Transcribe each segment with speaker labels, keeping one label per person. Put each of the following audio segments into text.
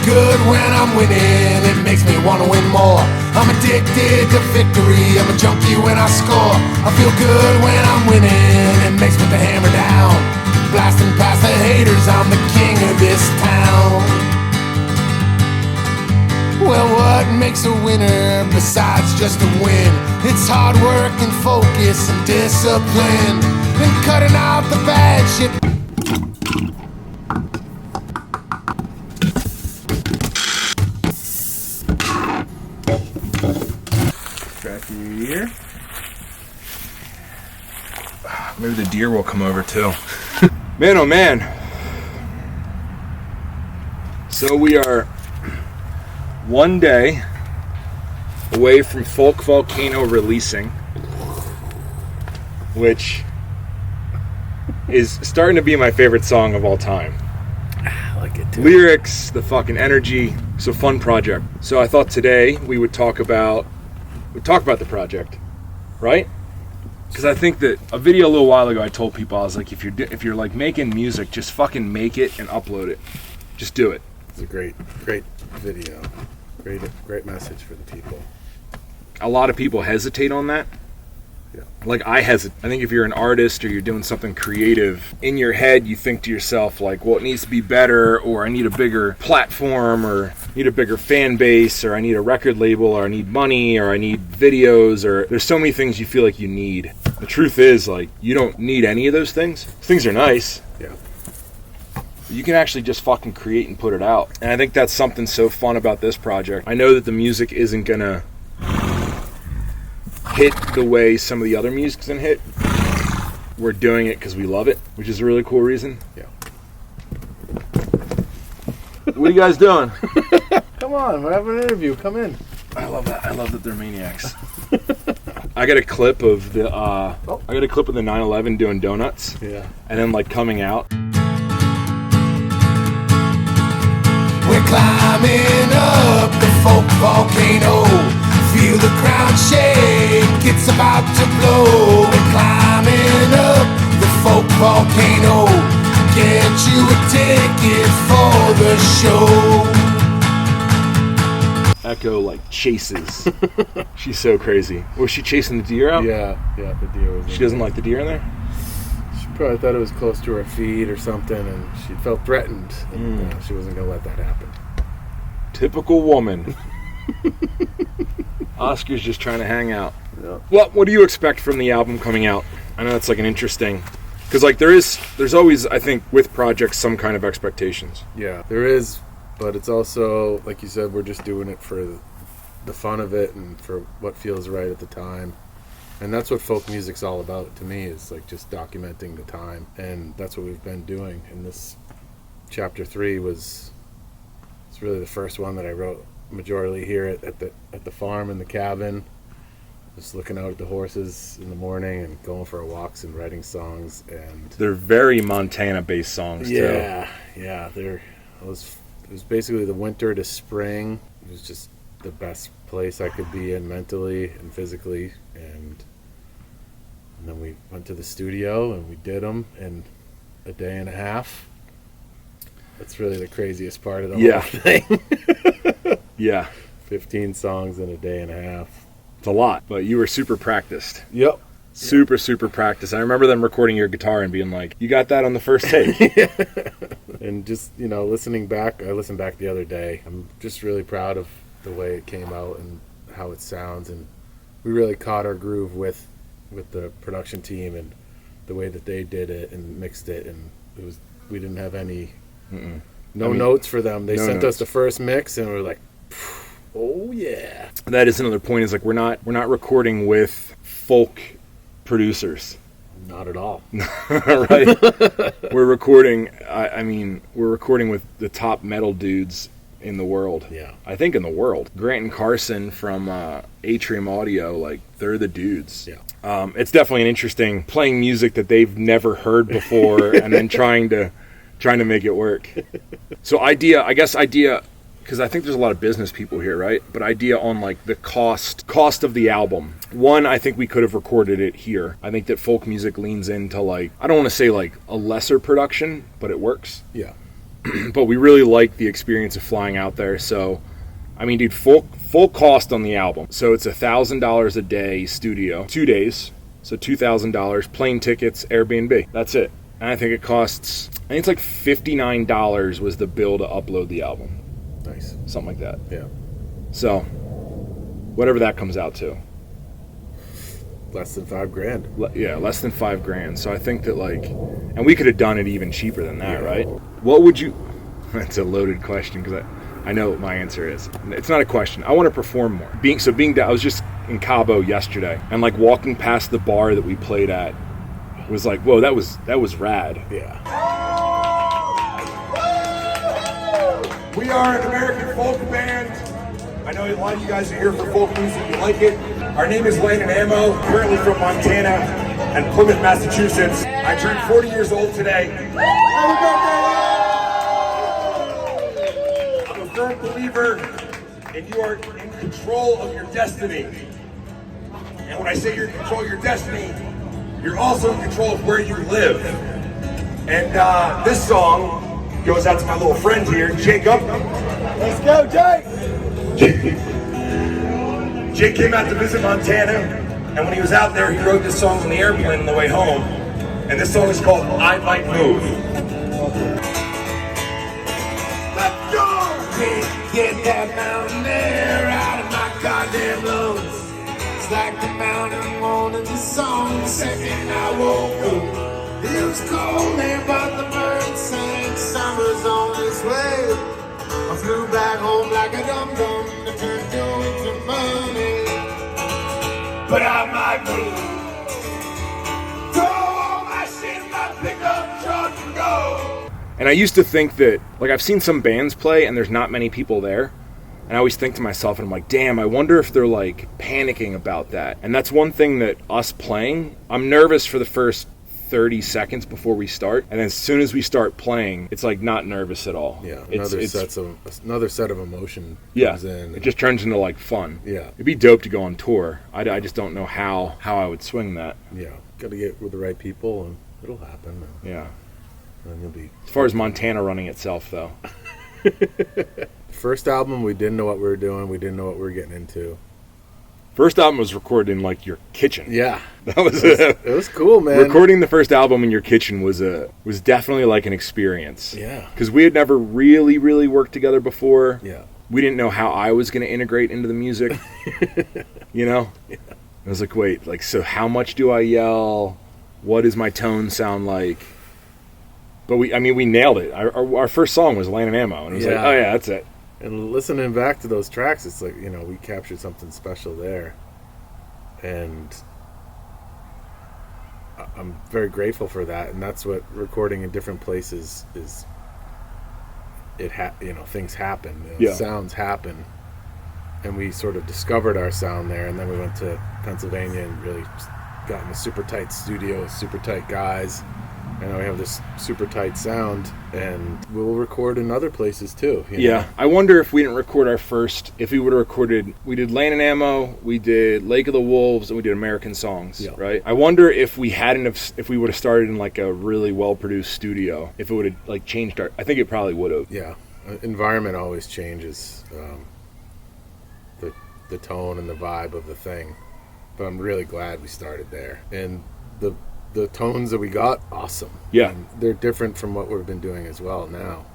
Speaker 1: good when I'm winning, it makes me want to win more. I'm addicted to victory, I'm a junkie when I score. I feel good when I'm winning, it makes me put the hammer down. Blasting past the haters, I'm the king of this town. Well, what makes a winner besides just a win? It's hard work and focus and discipline, and cutting out the bad shit.
Speaker 2: Back in here. Maybe the deer will come over too. Man, oh man. So we are one day away from Folk Volcano releasing, which is starting to be my favorite song of all time.
Speaker 3: I like it too.
Speaker 2: Lyrics, the fucking energy, it's a fun project. So I thought today we would talk about the project, right? Because I think that a video a little while ago I told people, I was like, if you're like making music, just fucking make it and upload it. Just do it.
Speaker 3: It's a great video. Great message for the people.
Speaker 2: A lot of people hesitate on that.
Speaker 3: Yeah.
Speaker 2: Like I hesitate. I think if you're an artist or you're doing something creative, in your head you think to yourself like, well, it needs to be better, or I need a bigger platform, or I need a bigger fan base, or I need a record label, or I need money, or I need videos, or there's so many things you feel like you need. The truth is, like, you don't need any of those things. Things are nice.
Speaker 3: Yeah.
Speaker 2: You can actually just fucking create and put it out. And I think that's something so fun about this project. I know that the music isn't gonna hit the way some of the other music's gonna hit. We're doing it because we love it, which is a really cool reason.
Speaker 3: Yeah.
Speaker 2: What are you guys doing?
Speaker 3: Come on, we're having an interview. Come in.
Speaker 2: I love that. I love that they're maniacs. I got a clip of the 9/11 doing donuts.
Speaker 3: Yeah.
Speaker 2: And then like coming out.
Speaker 1: We're climbing up the Folk Volcano. Feel the ground shake, it's about to blow. We're climbing up the Folk Volcano. Get you a ticket for the show.
Speaker 2: Echo like chases. She's so crazy. Was she chasing the deer out?
Speaker 3: Yeah, the deer was in
Speaker 2: She doesn't like the deer in there?
Speaker 3: She probably thought it was close to her feet or something, and she felt threatened. And, she wasn't going to let that happen.
Speaker 2: Typical woman. Oscar's just trying to hang out.
Speaker 3: Yeah.
Speaker 2: What do you expect from the album coming out? I know it's like an interesting, because like there's always, I think, with projects some kind of expectations.
Speaker 3: Yeah, there is, but it's also, like you said, we're just doing it for the fun of it and for what feels right at the time. And that's what folk music's all about to me, is like just documenting the time. And that's what we've been doing. And this chapter 3 it's really the first one that I wrote majorly here at the farm in the cabin, just looking out at the horses in the morning and going for walks and writing songs. And
Speaker 2: They're very Montana-based songs too.
Speaker 3: Yeah. It was basically the winter to spring. It was just the best place I could be in mentally and physically. And then we went to the studio and we did them in a day and a half. That's really the craziest part of the whole thing.
Speaker 2: Yeah.
Speaker 3: 15 songs in a day and a half.
Speaker 2: It's a lot, but you were super practiced.
Speaker 3: Yep.
Speaker 2: Super practiced. I remember them recording your guitar and being like, you got that on the first take.
Speaker 3: And just, listening back, I listened back the other day. I'm just really proud of the way it came out and how it sounds. And we really caught our groove with the production team and the way that they did it and mixed it. And we didn't have any notes for them. They sent us the first mix and we were like, oh yeah.
Speaker 2: That is another point, is like we're not recording with folk producers.
Speaker 3: Not at all.
Speaker 2: Right? We're recording, we're recording with the top metal dudes in the world.
Speaker 3: Yeah.
Speaker 2: I think in the world. Grant and Carson from Atrium Audio, like, they're the dudes.
Speaker 3: Yeah.
Speaker 2: It's definitely an interesting playing music that they've never heard before and then trying to make it work. So idea, because I think there's a lot of business people here, right? But idea on like the cost of the album. One, I think we could have recorded it here. I think that folk music leans into like, I don't want to say like a lesser production, but it works.
Speaker 3: Yeah.
Speaker 2: but we really like the experience of flying out there. So, I mean, dude, full cost on the album. So it's $1,000 a day studio, 2 days. So $2,000, plane tickets, Airbnb. That's it. And I think it costs, I think it's like $59 was the bill to upload the album.
Speaker 3: Nice.
Speaker 2: Something like that.
Speaker 3: Yeah.
Speaker 2: So, whatever that comes out to.
Speaker 3: Less than $5,000.
Speaker 2: Yeah, less than $5,000. So I think that and we could have done it even cheaper than that, right? What would you, that's a loaded question because I know what my answer is. It's not a question. I want to perform more. I was just in Cabo yesterday and walking past the bar that we played at was like, whoa, that was rad.
Speaker 3: Yeah.
Speaker 1: We are an American folk band. I know a lot of you guys are here for folk music. You like it. Our name is Lane and Ammo, currently from Montana and Plymouth, Massachusetts. I turned 40 years old today. I'm a firm believer in you are in control of your destiny. And when I say you're in control of your destiny, you're also in control of where you live. And this song goes out to my little friend here, Jacob. Let's go, Jake! Jake came out to visit Montana, and when he was out there, he wrote this song on the airplane on the way home. And this song is called I Might Move. Let's go! Get that mountain air out of my goddamn lungs. It's like the mountain wanted the song the second I woke up. It was cold there, but the birds sang. Summer's on its way. I flew back home like a dum-dum to turn dough into money. But I might move. Throw all my shit in my pickup truck and go.
Speaker 2: And I used to think that, I've seen some bands play and there's not many people there. And I always think to myself, and I'm like, damn, I wonder if they're panicking about that. And that's one thing that us playing, I'm nervous for the first 30 seconds before we start, and then as soon as we start playing, it's not nervous at all.
Speaker 3: Yeah, another set of emotion comes in.
Speaker 2: It just turns into fun.
Speaker 3: Yeah,
Speaker 2: it'd be dope to go on tour. I just don't know how I would swing that.
Speaker 3: Yeah, got to get with the right people, and it'll happen.
Speaker 2: Yeah,
Speaker 3: and you'll be.
Speaker 2: As far as Montana running itself, though.
Speaker 3: First album, we didn't know what we were doing. We didn't know what we were getting into.
Speaker 2: First album was recorded in your kitchen.
Speaker 3: Yeah,
Speaker 2: it
Speaker 3: was cool, man.
Speaker 2: Recording the first album in your kitchen was definitely an experience.
Speaker 3: Yeah,
Speaker 2: because we had never really worked together before.
Speaker 3: Yeah,
Speaker 2: we didn't know how I was going to integrate into the music. Yeah. I was like, wait, so how much do I yell? What does my tone sound like? But we nailed it. Our first song was Land and Ammo, and it was oh yeah, that's it.
Speaker 3: And listening back to those tracks, it's we captured something special there. And I'm very grateful for that. And that's what recording in different places is. Things happen. Sounds happen. And we sort of discovered our sound there. And then we went to Pennsylvania and really got in a super tight studio with super tight guys. And we have this super tight sound, and we'll record in other places too.
Speaker 2: Yeah, I wonder if we didn't record if we would have recorded, we did Land and Ammo, we did Lake of the Wolves, and we did American Songs, right? I wonder if we if we would have started in a really well-produced studio, if it would have changed I think it probably would have.
Speaker 3: Yeah, environment always changes the tone and the vibe of the thing, but I'm really glad we started there. And the tones that we got, awesome.
Speaker 2: Yeah.
Speaker 3: And they're different from what we've been doing as well now.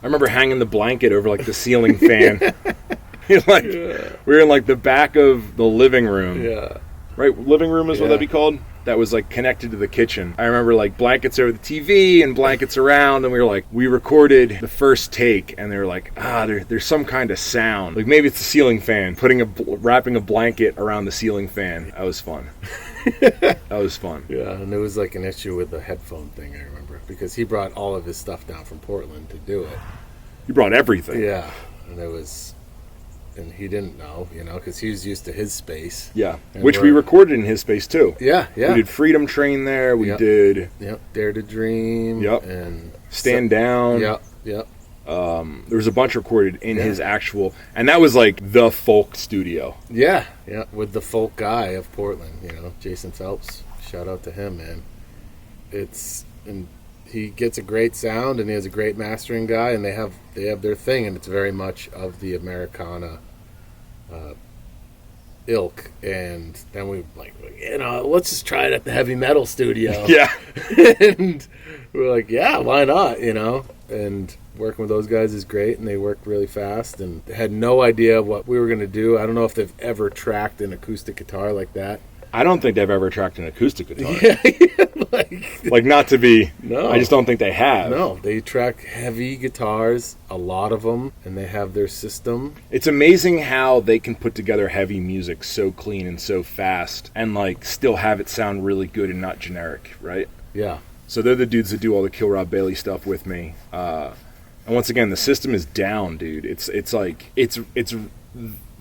Speaker 2: I remember hanging the blanket over the ceiling fan. We were in the back of the living room.
Speaker 3: Yeah.
Speaker 2: Right? Living room is what that'd be called? That was connected to the kitchen. I remember blankets over the TV and blankets around, and we recorded the first take, and they were there's some kind of sound. Maybe it's the ceiling fan, wrapping a blanket around the ceiling fan. That was fun. That was fun.
Speaker 3: Yeah, and there was an issue with the headphone thing, I remember, because he brought all of his stuff down from Portland to do it.
Speaker 2: He brought everything.
Speaker 3: Yeah, and he didn't know, because he was used to his space.
Speaker 2: Yeah, which we recorded in his space too.
Speaker 3: Yeah.
Speaker 2: We did Freedom Train there. We did.
Speaker 3: Yep. Dare to Dream.
Speaker 2: Yep.
Speaker 3: And
Speaker 2: Stand Down.
Speaker 3: Yep.
Speaker 2: There was a bunch recorded in his actual, and that was the folk studio.
Speaker 3: Yeah, with the folk guy of Portland, Jason Phelps. Shout out to him, man. And he gets a great sound, and he has a great mastering guy, and they have their thing, and it's very much of the Americana ilk. And then we like, let's just try it at the heavy metal studio.
Speaker 2: Yeah.
Speaker 3: And we're like, yeah, why not? And working with those guys is great, and they work really fast, and had no idea what we were going to do. I don't know if they've ever tracked an acoustic guitar like that.
Speaker 2: I don't think they've ever tracked an acoustic guitar.
Speaker 3: Yeah,
Speaker 2: like, not to be...
Speaker 3: No.
Speaker 2: I just don't think they have.
Speaker 3: No, they track heavy guitars, a lot of them, and they have their system.
Speaker 2: It's amazing how they can put together heavy music so clean and so fast, and, like, still have it sound really good and not generic, right?
Speaker 3: Yeah.
Speaker 2: So they're the dudes that do all the Kill Rob Bailey stuff with me. And once again, the system is down, dude. It's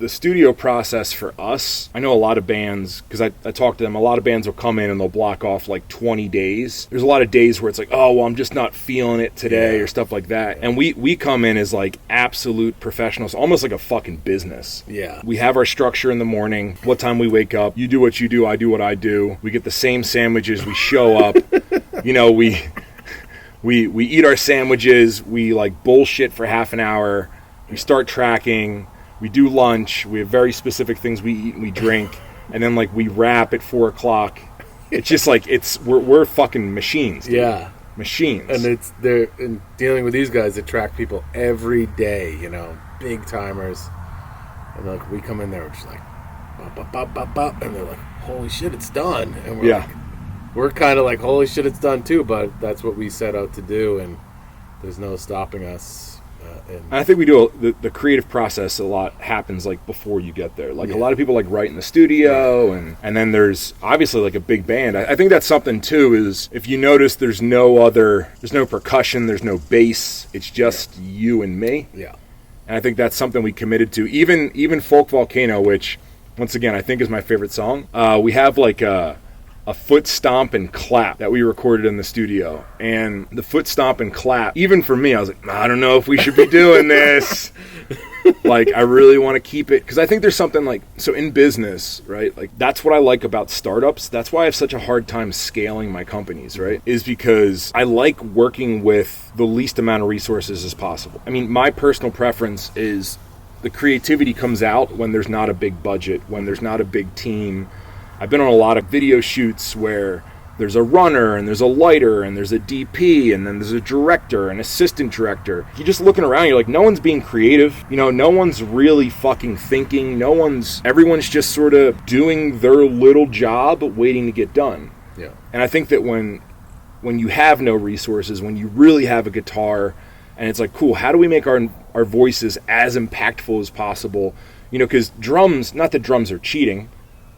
Speaker 2: the studio process for us. I know a lot of bands, because I talk to them, a lot of bands will come in and they'll block off like 20 days. There's a lot of days where it's like, oh, well, I'm just not feeling it today, or stuff like that. And we come in as like absolute professionals, almost like a fucking business.
Speaker 3: Yeah.
Speaker 2: We have our structure in the morning, what time we wake up. You do what you do, I do what I do. We get the same sandwiches, we show up. We eat our sandwiches, we like bullshit for half an hour, we start tracking, we do lunch, we have very specific things we eat and we drink, and then like we wrap at 4 o'clock. It's just like we're fucking machines, dude.
Speaker 3: Yeah.
Speaker 2: Machines.
Speaker 3: And they're dealing with these guys that track people every day, big timers. And like we come in there, we're just like bop, bop, bop, bop, bop, and they're like, holy shit, it's done. And we're kind of like, holy shit, it's done too, but that's what we set out to do, and there's no stopping us. And
Speaker 2: I think we do the creative process a lot happens like before you get there. Like a lot of people like write in the studio, and then there's obviously like a big band. I think that's something too, is if you notice there's no percussion, there's no bass, it's just you and me.
Speaker 3: Yeah.
Speaker 2: And I think that's something we committed to. Even Folk Volcano, which once again I think is my favorite song. We have like a foot stomp and clap that we recorded in the studio. And the foot stomp and clap, even for me, I was like, I don't know if we should be doing this. Like, I really want to keep it. Because I think there's something like, so in business, right? Like, that's what I like about startups. That's why I have such a hard time scaling my companies, right? Is because I like working with the least amount of resources as possible. I mean, my personal preference is the creativity comes out when there's not a big budget, when there's not a big team. I've been on a lot of video shoots where there's a runner and there's a lighter and there's a DP and then there's a director, an assistant director. You're just looking around, you're like, no one's being creative. No one's really fucking thinking. Everyone's just sort of doing their little job waiting to get done.
Speaker 3: Yeah.
Speaker 2: And I think that when you have no resources, when you really have a guitar and it's like, cool, how do we make our voices as impactful as possible? Because drums, not that drums are cheating,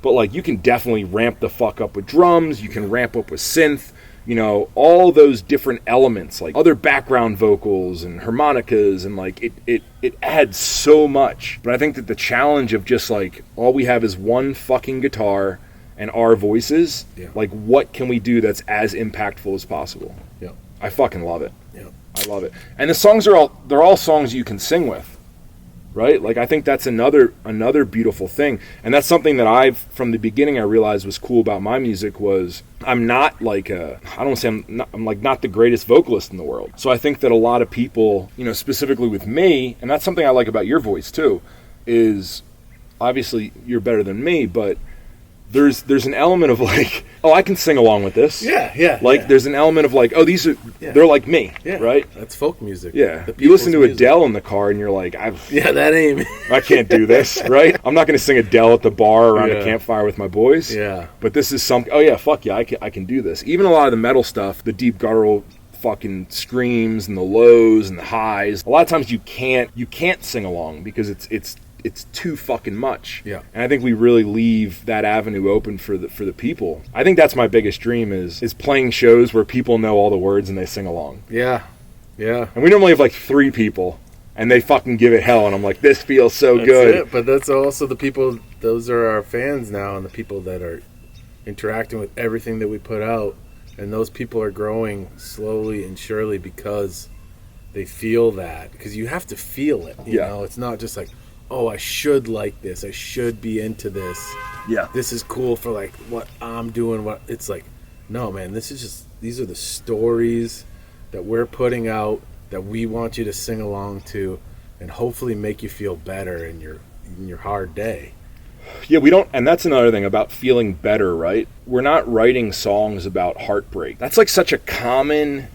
Speaker 2: but like you can definitely ramp the fuck up with drums, you can ramp up with synth, all those different elements, like other background vocals and harmonicas, and like it adds so much. But I think that the challenge of just like all we have is one fucking guitar and our voices, like what can we do that's as impactful as possible?
Speaker 3: Yeah.
Speaker 2: I fucking love it.
Speaker 3: Yeah.
Speaker 2: I love it. And the songs they're all songs you can sing with. Right? Like, I think that's another beautiful thing. And that's something that from the beginning, I realized was cool about my music was I'm not like I'm like not the greatest vocalist in the world. So I think that a lot of people, specifically with me, and that's something I like about your voice too, is obviously you're better than me, but there's an element of like, oh, I can sing along with this.
Speaker 3: Yeah.
Speaker 2: Like, there's an element of like, oh, they're like me, right?
Speaker 3: That's folk music.
Speaker 2: Yeah. You listen to Adele in the car and you're like,
Speaker 3: that ain't
Speaker 2: I can't do this, right? I'm not going to sing Adele at the bar around a campfire with my boys.
Speaker 3: Yeah.
Speaker 2: But this is something, oh yeah, fuck yeah, I can do this. Even a lot of the metal stuff, the deep guttural fucking screams and the lows and the highs, a lot of times you can't sing along because it's too fucking much.
Speaker 3: Yeah.
Speaker 2: And I think we really leave that avenue open for the people. I think that's my biggest dream is playing shows where people know all the words and they sing along.
Speaker 3: Yeah. Yeah.
Speaker 2: And we normally have like 3 people and they fucking give it hell and I'm like, this feels so good.
Speaker 3: It. But that's also the people, those are our fans now and the people that are interacting with everything that we put out, and those people are growing slowly and surely because they feel that, because you have to feel it, you know? It's not just like, oh, I should like this, I should be into this.
Speaker 2: Yeah.
Speaker 3: This is cool for like what I'm doing. It's like, no, man, this is just, these are the stories that we're putting out, that we want you to sing along to, and hopefully make you feel better in your hard day.
Speaker 2: Yeah, we don't, and that's another thing about feeling better, right? We're not writing songs about heartbreak. That's like such a common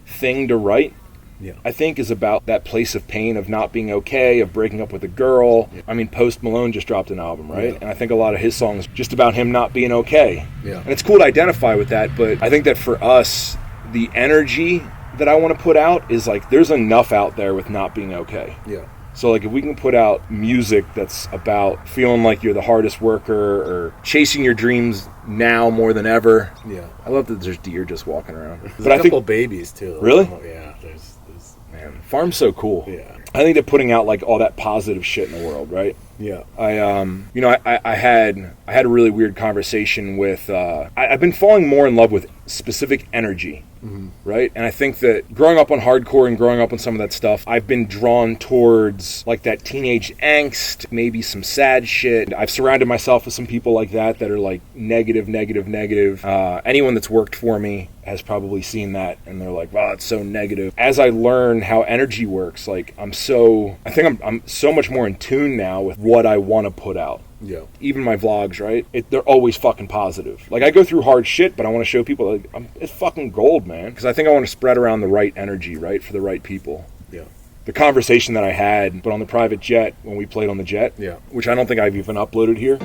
Speaker 2: thing to write.
Speaker 3: Yeah.
Speaker 2: I think is about that place of pain, of not being okay, of breaking up with a girl.
Speaker 3: Yeah.
Speaker 2: I mean, Post Malone just dropped an album, right?
Speaker 3: Yeah.
Speaker 2: And I think a lot of his songs just about him not being okay.
Speaker 3: Yeah.
Speaker 2: And it's cool to identify with that, but I think that for us, the energy that I want to put out is like, there's enough out there with not being okay.
Speaker 3: Yeah.
Speaker 2: So like if we can put out music that's about feeling like you're the hardest worker or chasing your dreams now more than ever.
Speaker 3: Yeah.
Speaker 2: I love that there's deer just walking around.
Speaker 3: There's
Speaker 2: But
Speaker 3: a
Speaker 2: I
Speaker 3: couple
Speaker 2: think,
Speaker 3: babies too.
Speaker 2: Really?
Speaker 3: Yeah. There's
Speaker 2: man, farm's so cool.
Speaker 3: yeah.
Speaker 2: I think they're putting out like all that positive shit in the world, right?
Speaker 3: Yeah.
Speaker 2: I had a really weird conversation with I've been falling more in love with specific energy.
Speaker 3: Mm-hmm.
Speaker 2: Right? And I think that growing up on hardcore and growing up on some of that stuff, I've been drawn towards like that teenage angst, maybe some sad shit. I've surrounded myself with some people like that are like negative. Anyone that's worked for me has probably seen that and they're like, wow, it's so negative. As I learn how energy works, like I'm so much more in tune now with what I want to put out.
Speaker 3: Yeah.
Speaker 2: Even my vlogs, right? They're always fucking positive. Like I go through hard shit, but I want to show people like it's fucking gold, man. Because I think I want to spread around the right energy, right, for the right people.
Speaker 3: Yeah.
Speaker 2: The conversation that I had, but on the private jet when we played on the jet,
Speaker 3: Yeah.
Speaker 2: which I don't think I've even uploaded here.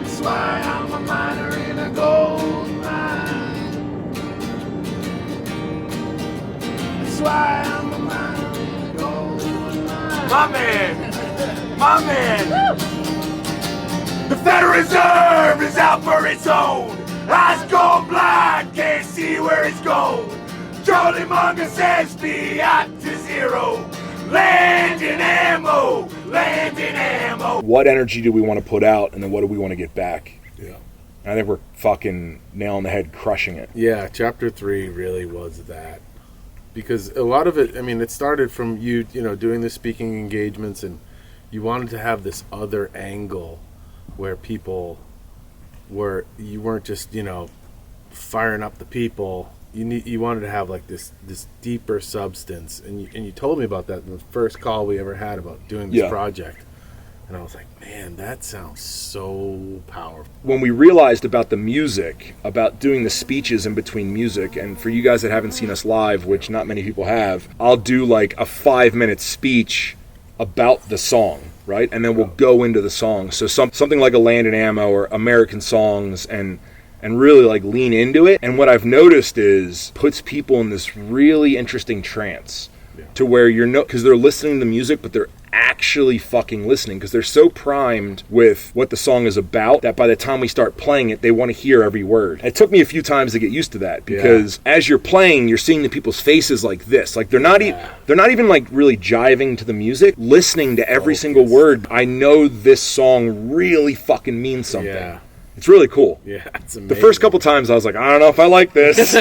Speaker 1: That's why I'm a miner in a gold mine. That's why I'm a miner in a gold mine. My man! The Federal Reserve is out for its own. Eyes gone blind, can't see where it's going. Charlie Munger says be out to zero. Landing ammo.
Speaker 2: What energy do we want to put out, and then what do we want to get back?
Speaker 3: Yeah.
Speaker 2: I think we're fucking nailing the head, crushing it.
Speaker 3: Yeah, chapter 3 really was that. Because a lot of it, I mean, it started from you doing the speaking engagements, and you wanted to have this other angle where you weren't just, firing up the people. You wanted to have like this deeper substance, and you told me about that in the first call we ever had about doing this project. And I was like, man, that sounds so powerful.
Speaker 2: When we realized about the music, about doing the speeches in between music, and for you guys that haven't seen us live, which not many people have, I'll do like a 5-minute speech about the song, right? And then we'll go into the song. So something like a Land and Ammo or American Songs, and really like lean into it. And what I've noticed is puts people in this really interesting trance to where because they're listening to music, but they're actually fucking listening because they're so primed with what the song is about that by the time we start playing it, they want to hear every word. It took me a few times to get used to that because as you're playing, you're seeing the people's faces like this. Like they're not even like really jiving to the music, listening to every single word. I know this song really fucking means something.
Speaker 3: Yeah.
Speaker 2: It's really cool.
Speaker 3: Yeah, it's amazing.
Speaker 2: The first couple times I was like, I don't know if I like this.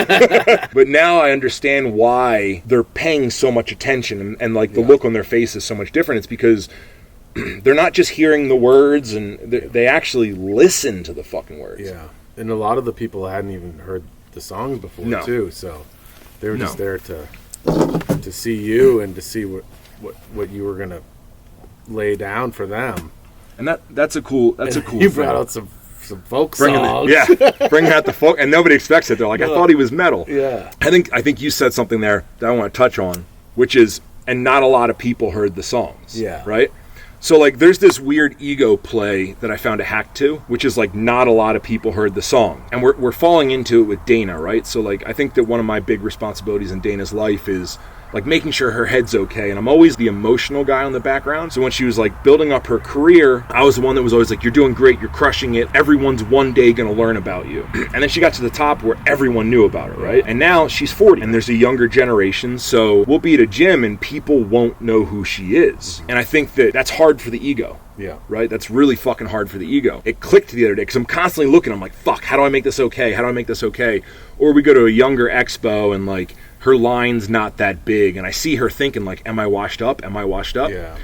Speaker 2: But now I understand why they're paying so much attention and like the look on their face is so much different. It's because they're not just hearing the words and they actually listen to the fucking words.
Speaker 3: Yeah. And a lot of the people hadn't even heard the songs before too. So they were just there to see you and to see what you were going to lay down for them.
Speaker 2: And that's a cool
Speaker 3: You brought out some folk songs.
Speaker 2: Bringing out the folk, and nobody expects it. They're like, I thought he was metal.
Speaker 3: Yeah.
Speaker 2: I think you said something there that I want to touch on, which is, and not a lot of people heard the songs.
Speaker 3: Yeah.
Speaker 2: Right? So like there's this weird ego play that I found a hack to, which is like not a lot of people heard the song. And we're falling into it with Dana, right? So like I think that one of my big responsibilities in Dana's life is like making sure her head's okay. And I'm always the emotional guy on the background. So when she was like building up her career, I was the one that was always like, you're doing great, you're crushing it. Everyone's one day going to learn about you. And then she got to the top where everyone knew about her, right? And now she's 40 and there's a younger generation. So we'll be at a gym and people won't know who she is. And I think that that's hard for the ego.
Speaker 3: Yeah.
Speaker 2: Right? That's really fucking hard for the ego. It clicked the other day because I'm constantly looking. I'm like, fuck, how do I make this okay? How do I make this okay? Or we go to a younger expo and like her line's not that big. And I see her thinking like, am I washed up? Am I washed up?
Speaker 3: Yeah.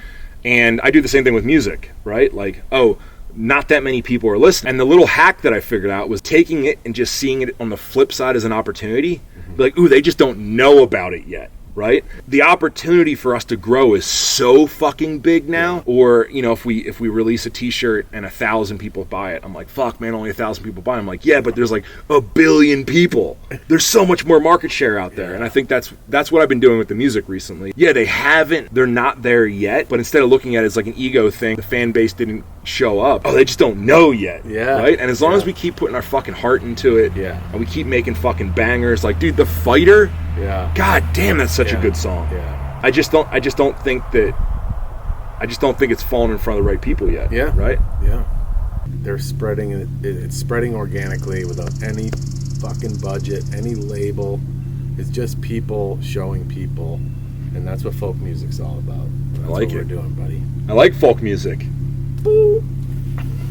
Speaker 2: And I do the same thing with music, right? Like, oh, not that many people are listening. And the little hack that I figured out was taking it and just seeing it on the flip side as an opportunity. Be like, ooh, they just don't know about it yet. Right? The opportunity for us to grow is so fucking big now. Or, you know, if we release a t-shirt and 1,000 people buy it, I'm like, fuck, man, only 1,000 people buy it. I'm like, yeah, but there's like 1 billion people. There's so much more market share out there. And I think that's what I've been doing with the music recently. Yeah, they're not there yet, but instead of looking at it as like an ego thing, the fan base didn't show up. Oh, they just don't know yet. Yeah. Right? And as long as we keep putting our fucking heart into it, and we keep making fucking bangers, like, dude, The Fighter, God damn, that's such a good song. Yeah. I just don't think it's fallen in front of the right people yet. Yeah. Right?
Speaker 3: Yeah. They're spreading it. It's spreading organically without any fucking budget, any label. It's just people showing people, and that's what folk music's all about. That's
Speaker 2: I like
Speaker 3: what we're doing, buddy.
Speaker 2: I like folk music.
Speaker 3: Boo.